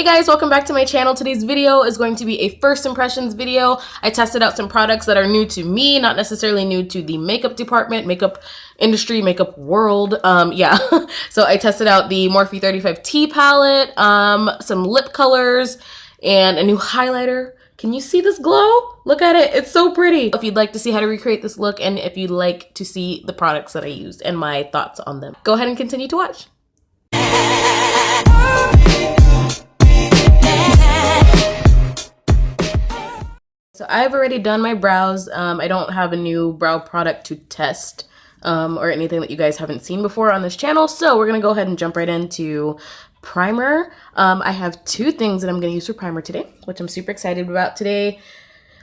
Hey guys, welcome back to my channel. Today's video is going to be a first impressions video. I tested out some products that are new to me, not necessarily new to the makeup department, makeup industry, makeup world. So I tested out the Morphe 35T palette, some lip colors, and a new highlighter. Can you see this glow? Look at it, it's so pretty. If you'd like to see how to recreate this look, and if you'd like to see the products that I used and my thoughts on them, go ahead and continue to watch. So I've already done my brows. I don't have a new brow product to test or anything that you guys haven't seen before on this channel. So we're gonna go ahead and jump right into primer. I have two things that I'm gonna use for primer today, which I'm super excited about today.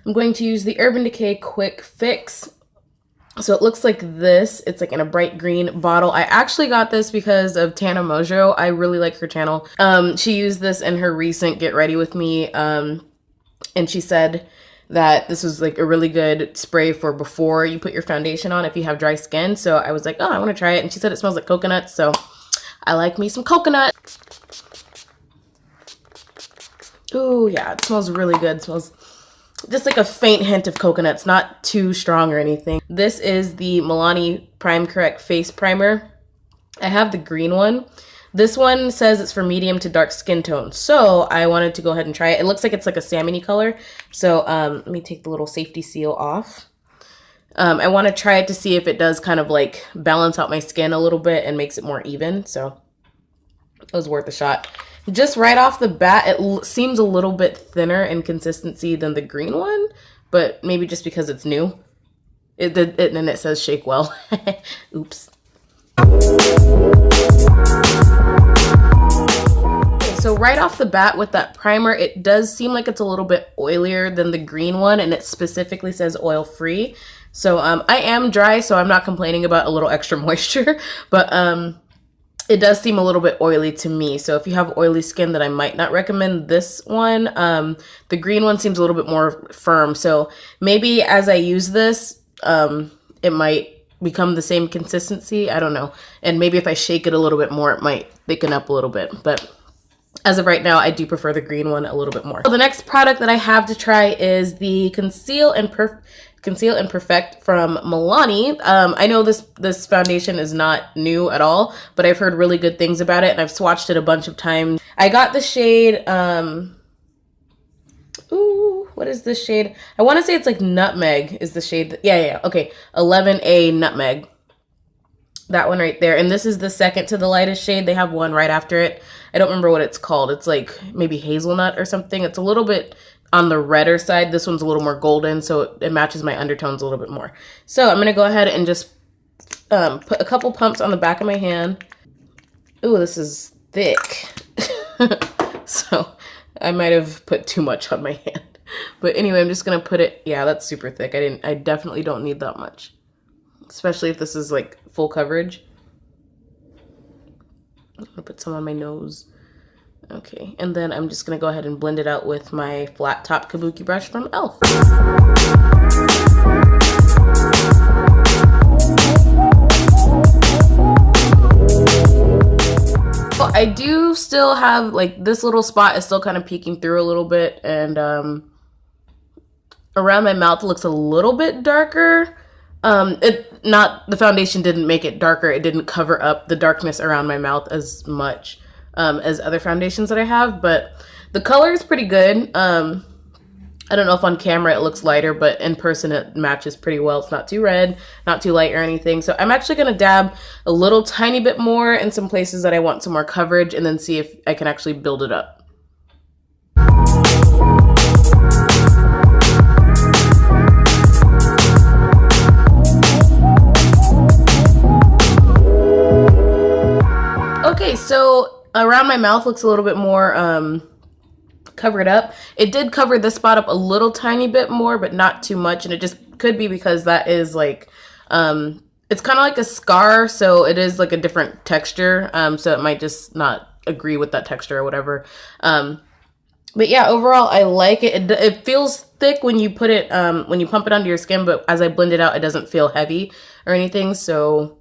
I'm going to use the Urban Decay Quick Fix. So it looks like this. It's like in a bright green bottle. I actually got this because of Tana Mojo. I really like her channel. She used this in her recent Get Ready With Me, and she said that this was like a really good spray for before you put your foundation on if you have dry skin. So I was like, oh, I want to try it. And she said it smells like coconut. So I like me some coconut. Ooh, yeah, it smells really good. It smells just like a faint hint of coconut. It's not too strong or anything. This is the Milani Prime Correct Face Primer. I have the green one. This one says it's for medium to dark skin tone. So I wanted to go ahead and try it. It looks like it's like a salmony color. So let me take the little safety seal off. I want to try it to see if it does kind of like balance out my skin a little bit and makes it more even. So it was worth a shot. Just right off the bat, it seems a little bit thinner in consistency than the green one, but maybe just because it's new. And it says shake well. Oops. So right off the bat with that primer, it does seem like it's a little bit oilier than the green one, and it specifically says oil free. So I am dry, so I'm not complaining about a little extra moisture, but it does seem a little bit oily to me. So if you have oily skin, then I might not recommend this one. The green one seems a little bit more firm. So maybe as I use this, it might become the same consistency. I don't know. And maybe if I shake it a little bit more, it might thicken up a little bit. But as of right now, I do prefer the green one a little bit more. So the next product that I have to try is the Conceal and Perfect from Milani. I know this foundation is not new at all, but I've heard really good things about it, and I've swatched it a bunch of times. I got the shade, ooh, what is this shade? I want to say it's like Nutmeg is the shade. Yeah, okay, 11A Nutmeg. That one right there. And this is the second to the lightest shade. They have one right after it. I don't remember what it's called. It's like maybe hazelnut or something. It's a little bit on the redder side. This one's a little more golden, so it matches my undertones a little bit more. So I'm going to go ahead and just put a couple pumps on the back of my hand. Ooh, this is thick. So I might have put too much on my hand. But anyway, I'm just going to put it. Yeah, that's super thick. I definitely don't need that much, especially if this is like full coverage. I'm gonna put some on my nose. Okay, and then I'm just gonna go ahead and blend it out with my flat top kabuki brush from e.l.f. Well, I do still have like this little spot is still kind of peeking through a little bit, and around my mouth looks a little bit darker. The foundation didn't make it darker. It didn't cover up the darkness around my mouth as much as other foundations that I have, but the color is pretty good. I don't know if on camera it looks lighter, but in person it matches pretty well. It's not too red, not too light or anything. So I'm actually going to dab a little tiny bit more in some places that I want some more coverage, and then see if I can actually build it up. Okay, so around my mouth looks a little bit more covered up. It did cover this spot up a little tiny bit more, but not too much. And it just could be because that is like, it's kind of like a scar. So it is like a different texture. So it might just not agree with that texture or whatever. But yeah, overall, I like it. It feels thick when you put it, when you pump it onto your skin. But as I blend it out, it doesn't feel heavy or anything. So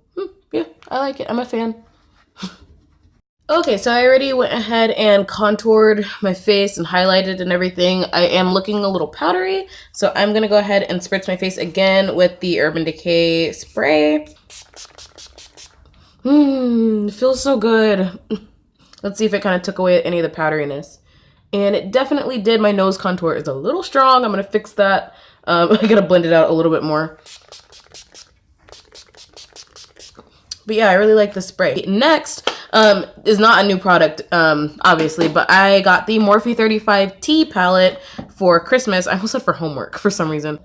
yeah, I like it. I'm a fan. Okay, so I already went ahead and contoured my face and highlighted and everything. I am looking a little powdery, so I'm gonna go ahead and spritz my face again with the Urban Decay spray. It feels so good. Let's see if it kind of took away any of the powderiness. And it definitely did. My nose contour is a little strong. I'm gonna fix that. I gotta blend it out a little bit more. But yeah, I really like the spray. Next is not a new product, obviously, but I got the Morphe 35T palette for Christmas. I almost said for homework for some reason.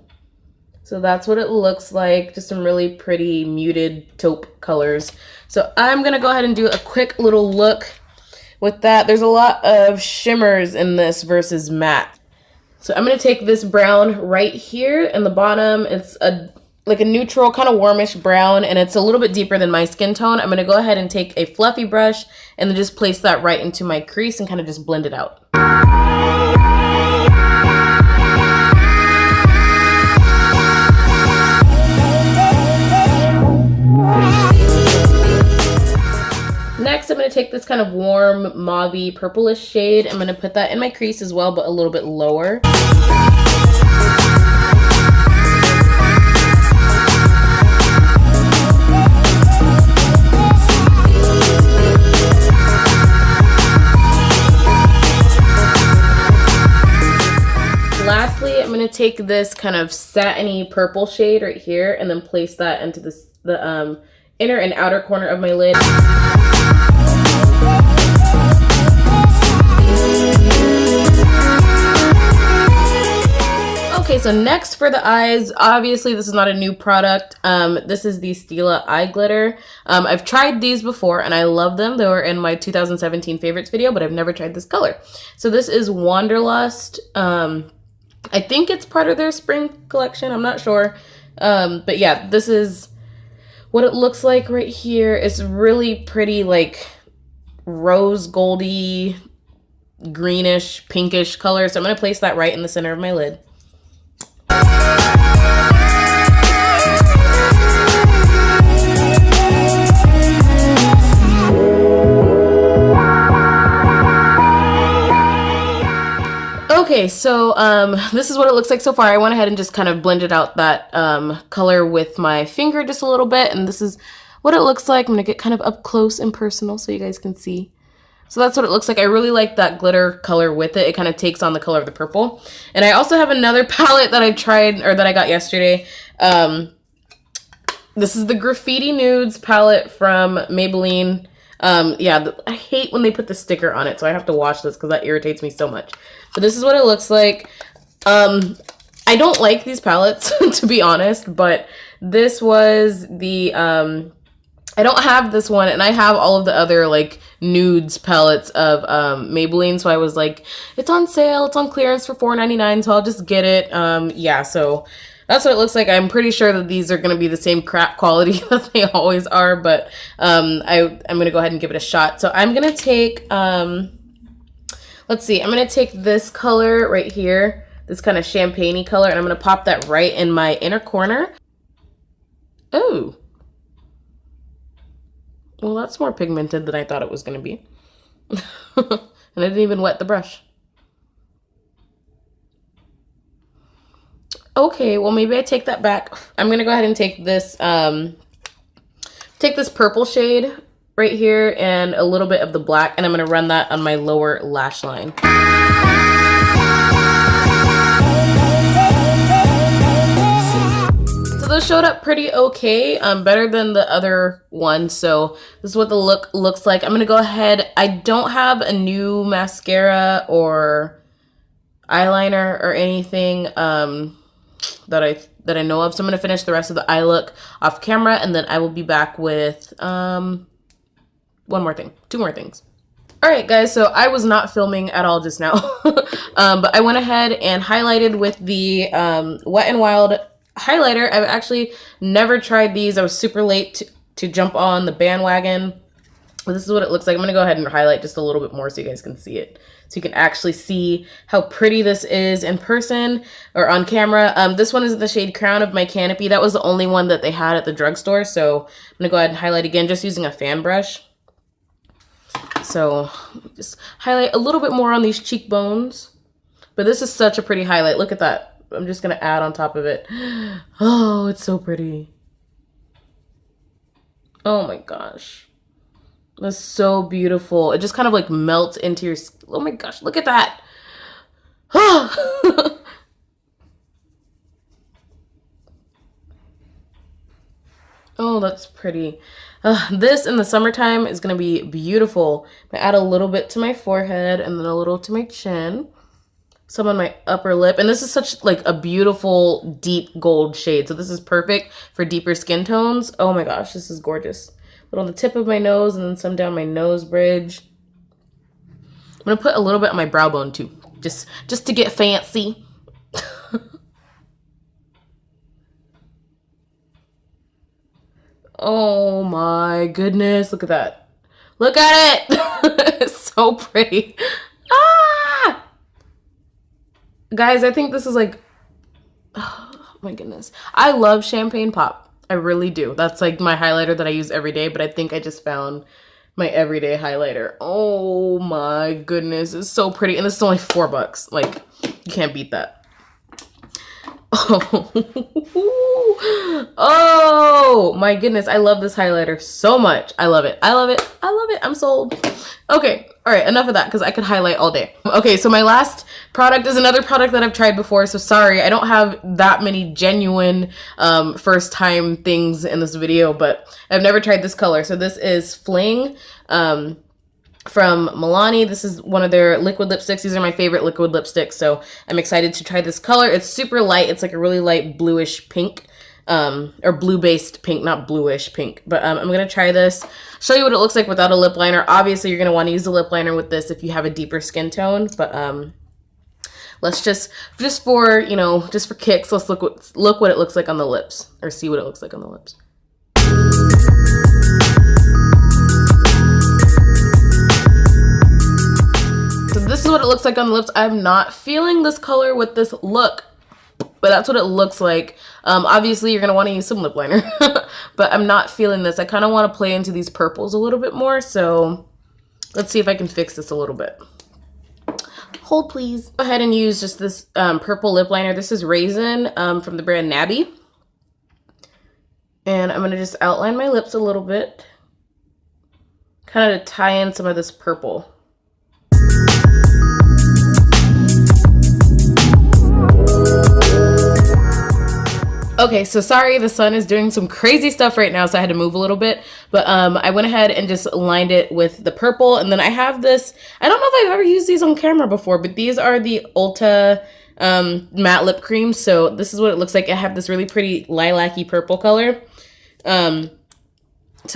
So that's what it looks like. Just some really pretty muted taupe colors. So I'm gonna go ahead and do a quick little look with that. There's a lot of shimmers in this versus matte. So I'm gonna take this brown right here in the bottom. It's like a neutral, kind of warmish brown, and it's a little bit deeper than my skin tone. I'm gonna go ahead and take a fluffy brush and then just place that right into my crease and kind of just blend it out. Next, I'm going to take this kind of warm, mauvey, purplish shade. I'm going to put that in my crease as well, but a little bit lower. Lastly, I'm going to take this kind of satiny purple shade right here and then place that into the inner and outer corner of my lid. Okay, so next for the eyes, obviously this is not a new product. This is the Stila eye glitter. I've tried these before and I love them. They were in my 2017 favorites video, but I've never tried this color. So this is Wanderlust. I think it's part of their spring collection. I'm not sure. But yeah, this is what it looks like right here. It's really pretty, like rose goldy, greenish, pinkish color. So I'm going to place that right in the center of my lid. Okay, so this is what it looks like so far. I went ahead and just kind of blended out that color with my finger just a little bit, and this is what it looks like. I'm gonna get kind of up close and personal so you guys can see. So that's what it looks like. I really like that glitter color with it. It kind of takes on the color of the purple. And I also have another palette that I tried, or that I got yesterday. This is the Graffiti Nudes palette from Maybelline. Yeah, I hate when they put the sticker on it, so I have to wash this because that irritates me so much. But this is what it looks like. I don't like these palettes, to be honest, but this was the, I don't have this one, and I have all of the other, like, nudes palettes of Maybelline, so I was like, it's on sale, it's on clearance for $4.99, so I'll just get it. Yeah, so that's what it looks like. I'm pretty sure that these are going to be the same crap quality that they always are, but I'm going to go ahead and give it a shot. So I'm going to take, let's see, I'm going to take this color right here, this kind of champagne-y color, and I'm going to pop that right in my inner corner. Oh. Well, that's more pigmented than I thought it was going to be. And I didn't even wet the brush. Okay, well, maybe I take that back. I'm going to go ahead and take this purple shade right here and a little bit of the black, and I'm going to run that on my lower lash line. Those showed up pretty okay, better than the other one. So this is what the look looks like. I'm gonna go ahead. I don't have a new mascara or eyeliner or anything that I know of. So I'm gonna finish the rest of the eye look off camera, and then I will be back with two more things. All right, guys. So I was not filming at all just now, but I went ahead and highlighted with the Wet n Wild highlighter. I've actually never tried these. I was super late to jump on the bandwagon. But this is what it looks like. I'm going to go ahead and highlight just a little bit more so you guys can see it. So you can actually see how pretty this is in person or on camera. This one is the shade Crown of My Canopy. That was the only one that they had at the drugstore. So I'm going to go ahead and highlight again just using a fan brush. So just highlight a little bit more on these cheekbones. But this is such a pretty highlight. Look at that. I'm just going to add on top of it. Oh, it's so pretty. Oh my gosh. That's so beautiful. It just kind of like melts into your skin. Oh my gosh, look at that. Oh, that's pretty. This in the summertime is going to be beautiful. I add a little bit to my forehead and then a little to my chin. Some on my upper lip. And this is such like a beautiful deep gold shade. So this is perfect for deeper skin tones. Oh my gosh, this is gorgeous. But on the tip of my nose and then some down my nose bridge. I'm going to put a little bit on my brow bone too. Just to get fancy. Oh my goodness, look at that. Look at it. It's so pretty. Ah! Guys, I think this is like, oh my goodness. I love Champagne Pop. I really do. That's like my highlighter that I use every day, but I think I just found my everyday highlighter. Oh my goodness, it's so pretty. And this is only $4. Like, you can't beat that. Oh. Oh my goodness, I love this highlighter so much. I love it. I love it. I love it. I'm sold. Okay, all right, enough of that because I could highlight all day. Okay, so my last product is another product that I've tried before, so sorry, I don't have that many genuine first time things in this video, but I've never tried this color. So this is Fling from Milani. This is one of their liquid lipsticks. These are my favorite liquid lipsticks, so I'm excited to try this color. It's super light. It's like a really light bluish pink, or blue-based pink, not bluish pink. But I'm going to try this, show you what it looks like without a lip liner. Obviously, you're going to want to use a lip liner with this if you have a deeper skin tone, but let's just for, you know, just for kicks, let's look what it looks like on the lips, or see what it looks like on the lips. This is what it looks like on the lips. I'm not feeling this color with this look, but that's what it looks like. Obviously, you're going to want to use some lip liner, but I'm not feeling this. I kind of want to play into these purples a little bit more, so let's see if I can fix this a little bit. Hold, please. Go ahead and use just this purple lip liner. This is Raisin from the brand Nabby. And I'm going to just outline my lips a little bit, kind of to tie in some of this purple. Okay, so sorry, the sun is doing some crazy stuff right now, so I had to move a little bit. But I went ahead and just lined it with the purple. And then I have this, I don't know if I've ever used these on camera before, but these are the Ulta matte lip creams. So this is what it looks like. I have this really pretty lilac-y purple color. So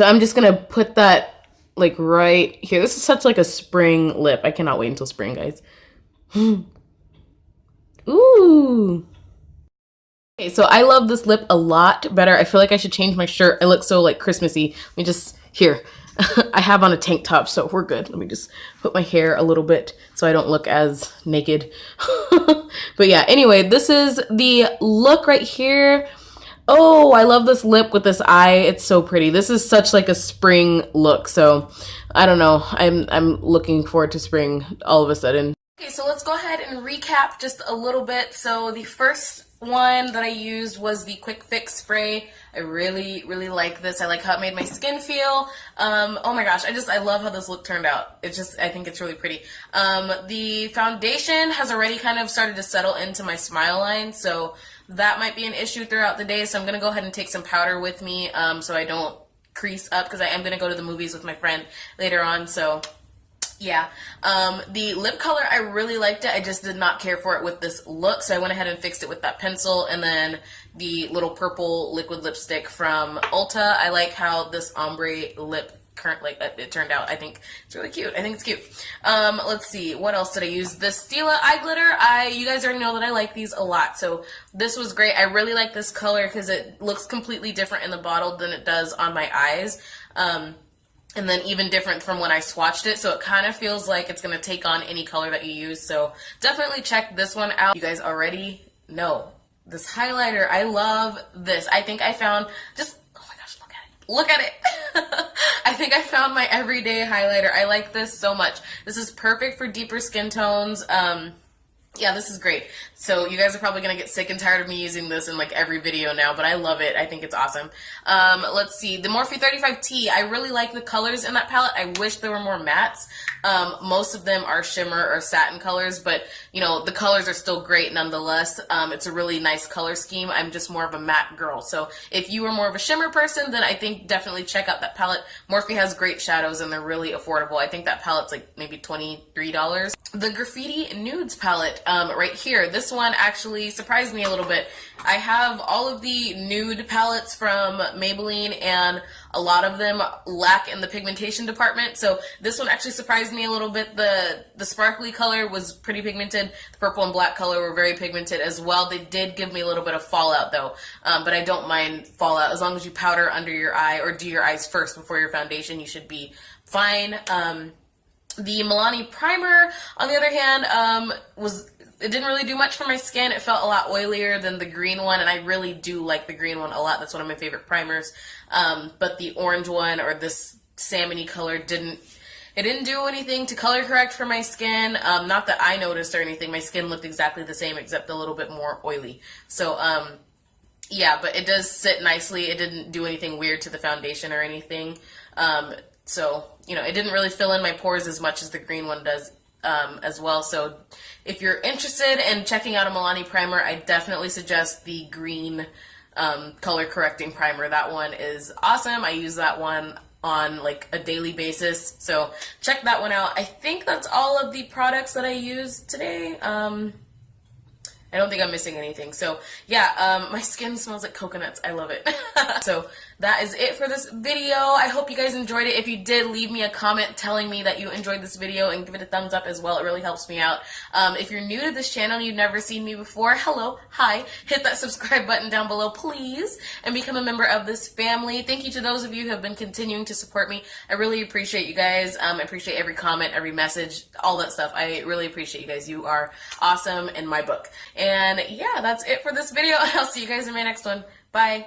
I'm just going to put that like right here. This is such like a spring lip. I cannot wait until spring, guys. Ooh. Okay, so I love this lip a lot better. I feel like I should change my shirt. I look so like Christmassy. Let me just, here. I have on a tank top, so we're good. Let me just put my hair a little bit so I don't look as naked. But yeah, anyway, this is the look right here. Oh, I love this lip with this eye. It's so pretty. This is such like a spring look. So I don't know. I'm looking forward to spring all of a sudden. Okay, so let's go ahead and recap just a little bit. So the first one that I used was the Quick Fix spray. I really like this. I like how it made my skin feel. Oh my gosh, I love how this look turned out. I think it's really pretty. The foundation has already kind of started to settle into my smile line, so that might be an issue throughout the day. So I'm gonna go ahead and take some powder with me so I don't crease up, because I am gonna go to the movies with my friend later on. So yeah, the lip color, I really liked it. I just did not care for it with this look, so I went ahead and fixed it with that pencil. And then the little purple liquid lipstick from Ulta. I like how this ombre lip it turned out. I think it's really cute. I think it's cute. Let's see, what else did I use? The Stila eye glitter. You guys already know that I like these a lot, so this was great. I really like this color because it looks completely different in the bottle than it does on my eyes. And then even different from when I swatched it, so it kind of feels like it's going to take on any color that you use. So definitely check this one out. You guys already know this highlighter. I love this. I think I found just, oh my gosh, look at it. Look at it. I think I found my everyday highlighter. I like this so much. This is perfect for deeper skin tones. Yeah, this is great. So you guys are probably going to get sick and tired of me using this in like every video now, but I love it. I think it's awesome. Let's see. The Morphe 35T, I really like the colors in that palette. I wish there were more mattes. Most of them are shimmer or satin colors, but you know, the colors are still great nonetheless. It's a really nice color scheme. I'm just more of a matte girl. So if you are more of a shimmer person, then I think definitely check out that palette. Morphe has great shadows and they're really affordable. I think that palette's like maybe $23. The Graffiti Nudes palette, right here. This one actually surprised me a little bit. I have all of the nude palettes from Maybelline and a lot of them lack in the pigmentation department. So this one actually surprised me a little bit. The sparkly color was pretty pigmented. The purple and black color were very pigmented as well. They did give me a little bit of fallout though, but I don't mind fallout. As long as you powder under your eye or do your eyes first before your foundation, you should be fine. The Milani primer, on the other hand, it didn't really do much for my skin. It felt a lot oilier than the green one, and I really do like the green one a lot. That's one of my favorite primers. But the orange one, or this salmony color, didn't do anything to color correct for my skin. Not that I noticed or anything. My skin looked exactly the same, except a little bit more oily. So, yeah, but it does sit nicely. It didn't do anything weird to the foundation or anything. So, you know, it didn't really fill in my pores as much as the green one does as well. So if you're interested in checking out a Milani primer, I definitely suggest the green color correcting primer. That one is awesome. I use that one on like a daily basis. So check that one out. I think that's all of the products that I used today. I don't think I'm missing anything. So yeah, my skin smells like coconuts. I love it. So that is it for this video. I hope you guys enjoyed it. If you did, leave me a comment telling me that you enjoyed this video and give it a thumbs up as well. It really helps me out. If you're new to this channel, you've never seen me before, hello, hi, hit that subscribe button down below, please, and become a member of this family. Thank you to those of you who have been continuing to support me. I really appreciate you guys. I appreciate every comment, every message, all that stuff. I really appreciate you guys. You are awesome in my book. And yeah, that's it for this video. I'll see you guys in my next one. Bye.